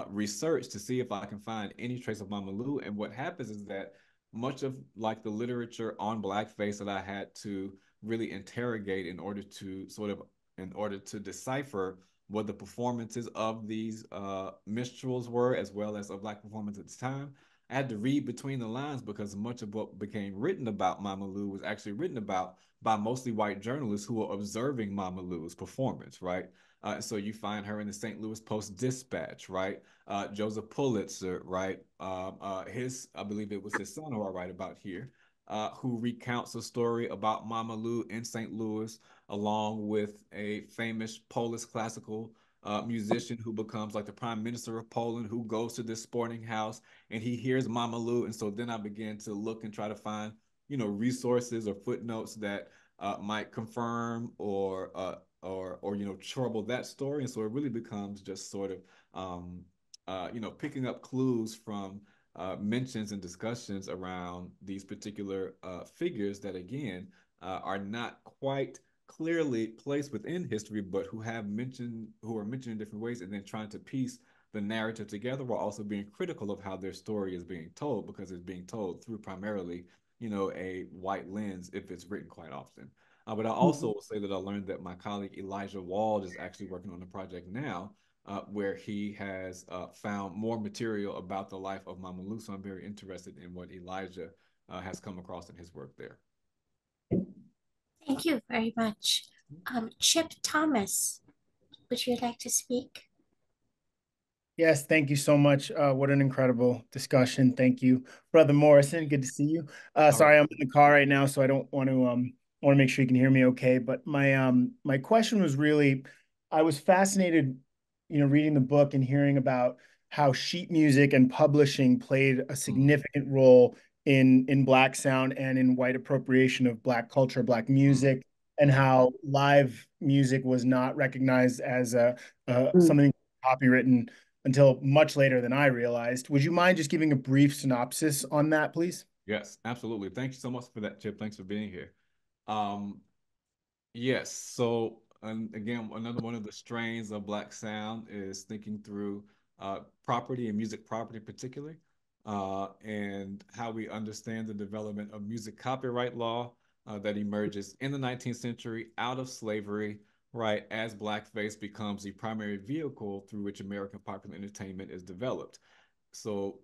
research to see if I can find any trace of Mama Lou. And what happens is that much of like the literature on blackface that I had to really interrogate in order to decipher what the performances of these minstrels were, as well as of Black performance at the time. I had to read between the lines because much of what became written about Mama Lou was actually written about by mostly white journalists who were observing Mama Lou's performance, right? So you find her in the St. Louis Post-Dispatch, right? Joseph Pulitzer, right? I believe it was his son who I write about here, who recounts a story about Mama Lou in St. Louis, along with a famous Polish classical musician who becomes like the prime minister of Poland, who goes to this sporting house and he hears Mama Lou. And so then I began to look and try to find resources or footnotes that might confirm or trouble that story. And so it really becomes just sort of picking up clues from mentions and discussions around these particular figures that again are not quite clearly placed within history, but who are mentioned in different ways, and then trying to piece the narrative together while also being critical of how their story is being told, because it's being told through primarily a white lens if it's written quite often. But I also Mhm. will say that I learned that my colleague Elijah Wald is actually working on a project now where he has found more material about the life of Mama Lou. So I'm very interested in what Elijah has come across in his work there. Thank you very much. Chip Thomas, would you like to speak? Yes, thank you so much. What an incredible discussion. Thank you, Brother Morrison. Good to see you. All right. Sorry, I'm in the car right now, so I don't want to make sure you can hear me okay. But my question was really, I was fascinated, reading the book and hearing about how sheet music and publishing played a Mhm, significant role in Black sound and in white appropriation of Black culture, Black mhm, music, and mhm. how live music was not recognized as Mm. something copywritten until much later than I realized. Would you mind just giving a brief synopsis on that, please? Yes, absolutely. Thank you so much for that, Chip. Thanks for being here. Um, Yes. So, again, another one of the strains of Black sound is thinking through property and music property, particularly, and how we understand the development of music copyright law that emerges in the 19th century out of slavery, right, as blackface becomes the primary vehicle through which American popular entertainment is developed. So,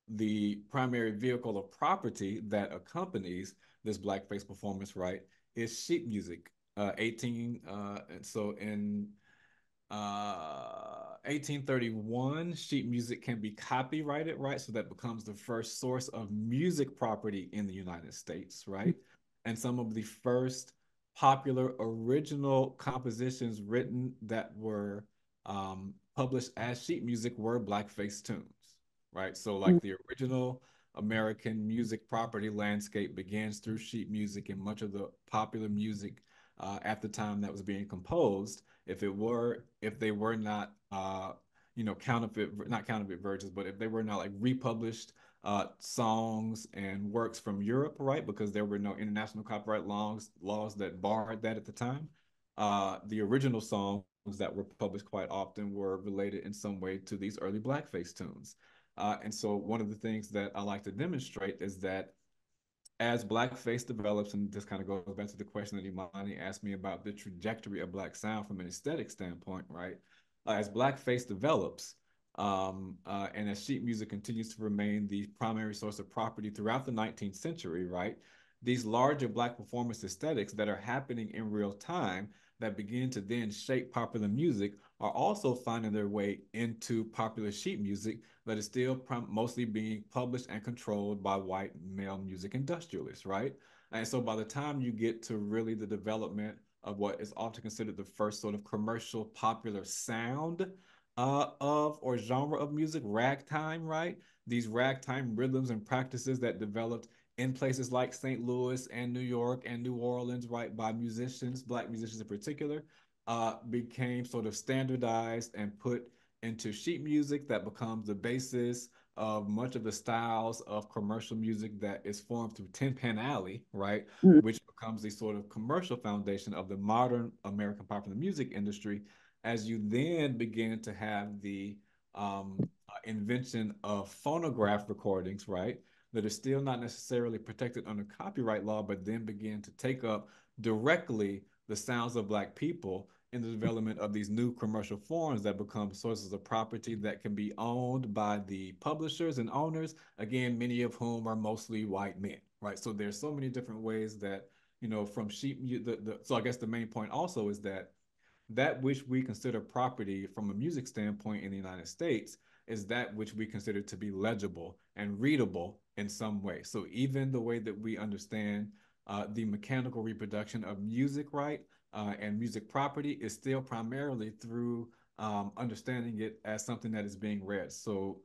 the primary vehicle of property that accompanies this blackface performance, right, is sheet music. 18 and so in 1831, sheet music can be copyrighted, right? So that becomes the first source of music property in the United States, right? And some of the first popular original compositions written that were published as sheet music were blackface tunes, right? So, like the original American music property landscape begins through sheet music, and much of the popular music at the time that was being composed, if they were not not counterfeit versions, but if they were not like republished songs and works from Europe, right? Because there were no international copyright laws that barred that at the time. The original songs that were published quite often were related in some way to these early blackface tunes. And so one of the things that I like to demonstrate is that as blackface develops, and this kind of goes back to the question that Imani asked me about the trajectory of black sound from an aesthetic standpoint, right? As blackface develops, and as sheet music continues to remain the primary source of property throughout the 19th century, right? These larger black performance aesthetics that are happening in real time that begin to then shape popular music are also finding their way into popular sheet music that is still mostly being published and controlled by white male music industrialists, right? And so by the time you get to really the development of what is often considered the first sort of commercial popular sound of or genre of music, ragtime, right? These ragtime rhythms and practices that developed in places like St. Louis and New York and New Orleans, right, by musicians, black musicians in particular, became sort of standardized and put into sheet music that becomes the basis of much of the styles of commercial music that is formed through Tin Pan Alley, right? Mm. Which becomes the sort of commercial foundation of the modern American popular music industry as you then begin to have the invention of phonograph recordings, right? That are still not necessarily protected under copyright law, but then begin to take up directly the sounds of Black people in the development of these new commercial forms that become sources of property that can be owned by the publishers and owners, again, many of whom are mostly white men, right? So there's so many different ways that, from sheep, so I guess the main point also is that that which we consider property from a music standpoint in the United States is that which we consider to be legible and readable in some way. So even the way that we understand the mechanical reproduction of music, right, and music property is still primarily through understanding it as something that is being read. So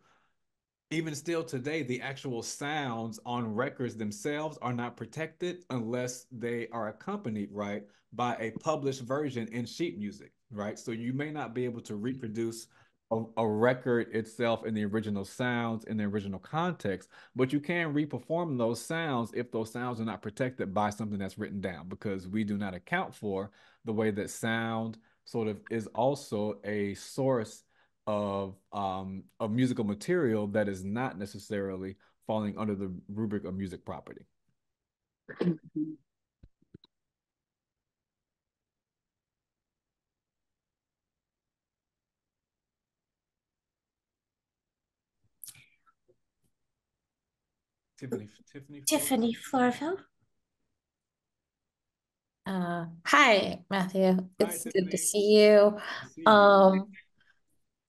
even still today, the actual sounds on records themselves are not protected unless they are accompanied, right, by a published version in sheet music, right? So you may not be able to reproduce a record itself in the original sounds in the original context, but you can reperform those sounds if those sounds are not protected by something that's written down, because we do not account for the way that sound sort of is also a source of musical material that is not necessarily falling under the rubric of music property. Tiffany Flores? Tiffany Florville. Hi, Matthew. Hi, It's good to Tiffany. see you. Good to see you.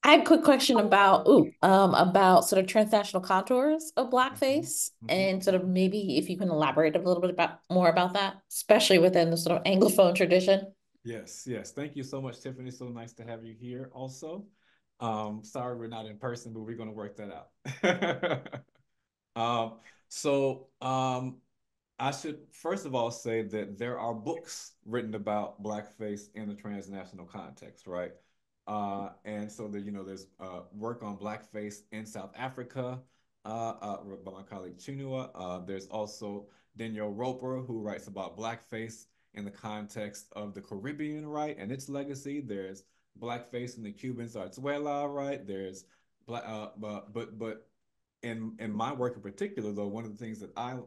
I had a quick question about sort of transnational contours of Mhm, blackface, mhm. and sort of maybe if you can elaborate a little bit more about that, especially within the sort of Anglophone tradition. Yes, yes. Thank you so much, Tiffany. So nice to have you here also. Sorry we're not in person, but we're gonna work that out. Um, so I should first of all say that there are books written about blackface in the transnational context, right? And so there's work on blackface in South Africa by my colleague Chinua. There's also Danielle Roper, who writes about blackface in the context of the Caribbean, right, and its legacy. There's blackface in the Cuban Zarzuela, right? There's black, but in my work in particular, though, one of the things that I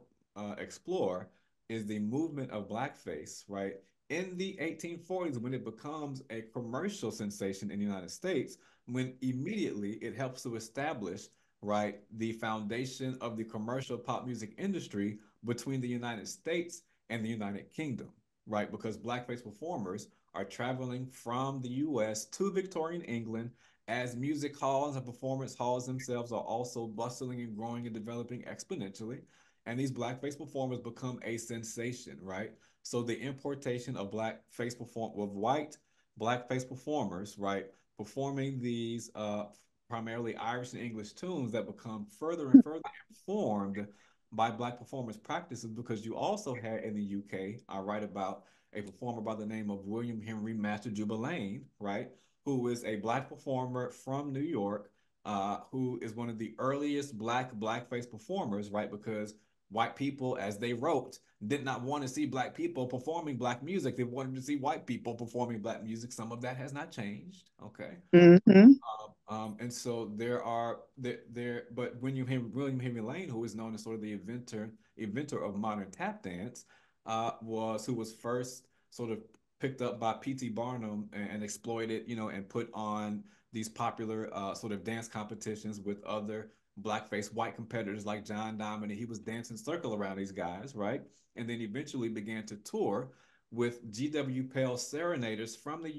explore is the movement of blackface, right? In the 1840s, when it becomes a commercial sensation in the United States, when immediately it helps to establish, right, the foundation of the commercial pop music industry between the United States and the United Kingdom, right? Because blackface performers are traveling from the US to Victorian England as music halls and performance halls themselves are also bustling and growing and developing exponentially. And these blackface performers become a sensation, right? So the importation of white blackface performers, right, performing these primarily Irish and English tunes that become further and further informed by black performance practices, because you also had in the UK, I write about a performer by the name of William Henry Master Jubilain, right, who is a black performer from New York, who is one of the earliest blackface performers, right, because white people, as they wrote, did not want to see black people performing black music. They wanted to see white people performing black music. Some of that has not changed. Okay. Mm-hmm. And so but William Henry Lane, who is known as sort of the inventor of modern tap dance, who was first sort of picked up by P.T. Barnum and exploited, and put on these popular sort of dance competitions with other blackface white competitors like John Diamond, and he was dancing circle around these guys, right? And then eventually began to tour with G.W. Pell serenaders from the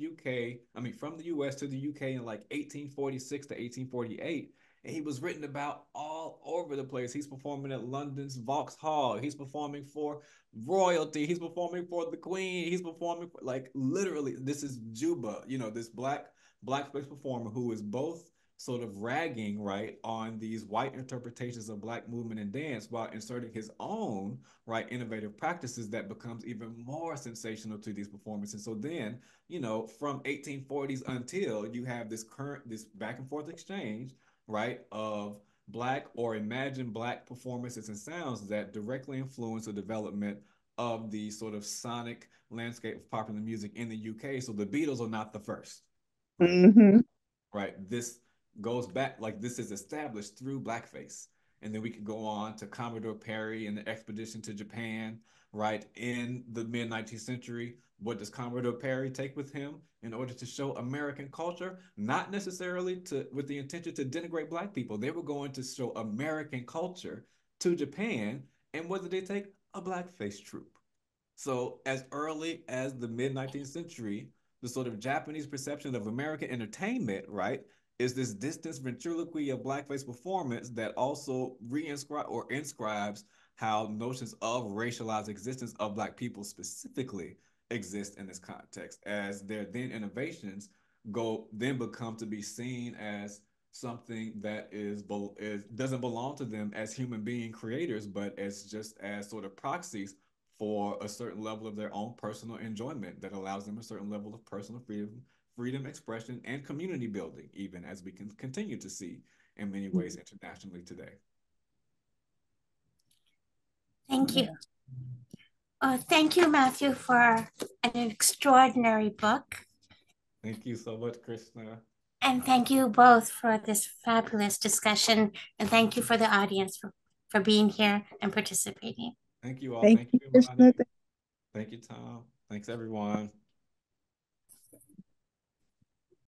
from the US to the UK in like 1846 to 1848. And he was written about all over the place. He's performing at London's Vauxhall. He's performing for royalty. He's performing for the Queen. He's performing for, like, literally, this is Juba, this blackface performer who is both sort of ragging, right, on these white interpretations of black movement and dance while inserting his own, right, innovative practices that becomes even more sensational to these performances. So then, from 1840s until you have this back and forth exchange, right, of black or imagined black performances and sounds that directly influence the development of the sort of sonic landscape of popular music in the UK. So the Beatles are not the first, right? Mm-hmm. Right. This goes back, like, this is established through blackface. And then we could go on to Commodore Perry and the expedition to Japan, right, in the mid 19th century. What does Commodore Perry take with him in order to show American culture? Not necessarily with the intention to denigrate black people. They were going to show American culture to Japan. And what did they take? A blackface troupe. So as early as the mid 19th century, the sort of Japanese perception of American entertainment, right, is this distant ventriloquy of blackface performance that also inscribes how notions of racialized existence of black people specifically exist in this context, as their then innovations become to be seen as something that doesn't belong to them as human being creators, but as sort of proxies for a certain level of their own personal enjoyment that allows them a certain level of personal freedom, expression, and community building, even as we can continue to see in many ways internationally today. Thank you. Thank you, Matthew, for an extraordinary book. Thank you so much, Krishna. And thank you both for this fabulous discussion. And thank you for the audience for being here and participating. Thank you all. Thank you, Imani. Krishna. Thank you, Tom. Thanks, everyone.